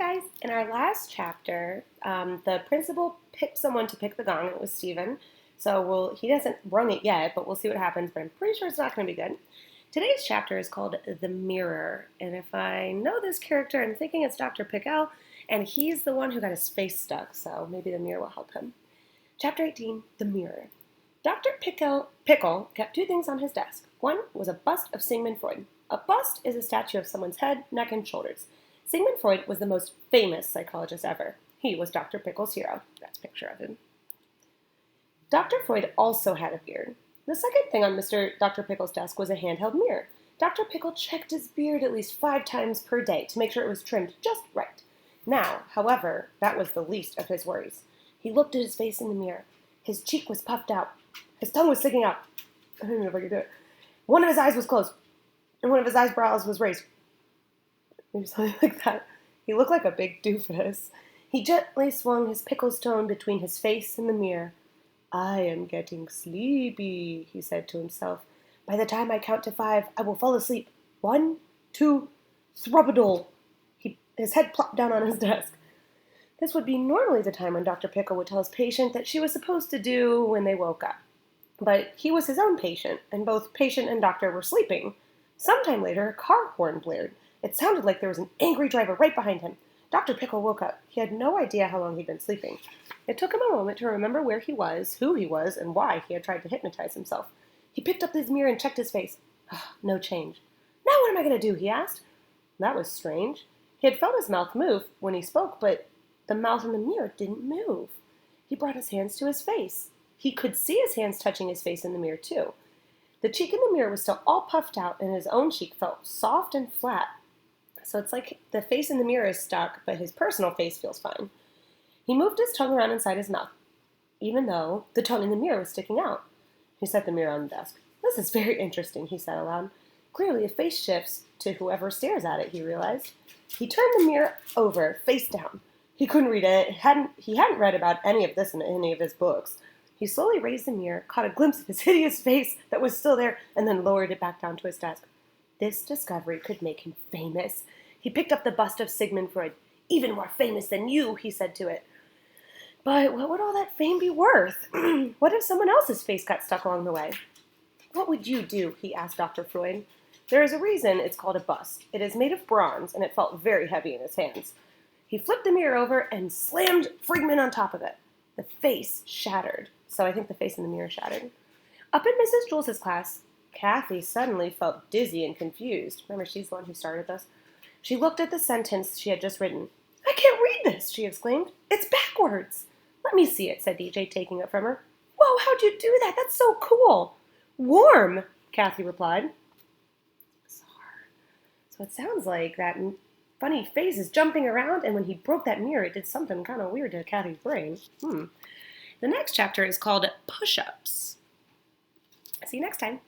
guys, in our last chapter, the principal picked someone to pick the gong. It was Stephen. He hasn't rung it yet, but we'll see what happens, but I'm pretty sure it's not going to be good. Today's chapter is called The Mirror, and if I know this character, I'm thinking it's Dr. Pickle, and he's the one who got his face stuck, so maybe the mirror will help him. Chapter 18, The Mirror. Dr. Pickle kept two things on his desk. One was a bust of Sigmund Freud. A bust is a statue of someone's head, neck, and shoulders. Sigmund Freud was the most famous psychologist ever. He was Dr. Pickle's hero. That's a picture of him. Dr. Freud also had a beard. The second thing on Dr. Pickle's desk was a handheld mirror. Dr. Pickle checked his beard at least 5 times per day to make sure it was trimmed just right. Now, however, that was the least of his worries. He looked at his face in the mirror. His cheek was puffed out. His tongue was sticking out. I don't even know if I could do it. One of his eyes was closed, and one of his eyebrows was raised. Maybe something like that. He looked like a big doofus. He gently swung his pickle stone between his face and the mirror. "I am getting sleepy," he said to himself. "By the time I count to 5, I will fall asleep. 1, 2, thrubbadole." His head plopped down on his desk. This would be normally the time when Dr. Pickle would tell his patient that she was supposed to do when they woke up. But he was his own patient, and both patient and doctor were sleeping. Sometime later, a car horn blared. It sounded like there was an angry driver right behind him. Dr. Pickle woke up. He had no idea how long he'd been sleeping. It took him a moment to remember where he was, who he was, and why he had tried to hypnotize himself. He picked up his mirror and checked his face. No change. "Now what am I going to do?" he asked. That was strange. He had felt his mouth move when he spoke, but the mouth in the mirror didn't move. He brought his hands to his face. He could see his hands touching his face in the mirror, too. The cheek in the mirror was still all puffed out, and his own cheek felt soft and flat. So it's like the face in the mirror is stuck, but his personal face feels fine. He moved his tongue around inside his mouth, even though the tongue in the mirror was sticking out. He set the mirror on the desk. "This is very interesting," he said aloud. "Clearly a face shifts to whoever stares at it," he realized. He turned the mirror over, face down. He couldn't read it. He hadn't read about any of this in any of his books. He slowly raised the mirror, caught a glimpse of his hideous face that was still there, and then lowered it back down to his desk. This discovery could make him famous. He picked up the bust of Sigmund Freud. "Even more famous than you," he said to it. But what would all that fame be worth? What if someone else's face got stuck along the way? "What would you do?" he asked Dr. Freud. "There is a reason it's called a bust. It is made of bronze, and it felt very heavy in his hands." He flipped the mirror over and slammed Friedman on top of it. The face shattered. So I think the face in the mirror shattered. Up in Mrs. Jules's class, Kathy suddenly felt dizzy and confused. Remember, she's the one who started this. She looked at the sentence she had just written. "I can't read this," she exclaimed. "It's backwards." "Let me see it," said DJ, taking it from her. "Whoa, how'd you do that? That's so cool." "Warm," Kathy replied. Bizarre. So it sounds like that funny face is jumping around, and when he broke that mirror, it did something kind of weird to Kathy's brain. The next chapter is called Push-Ups. See you next time.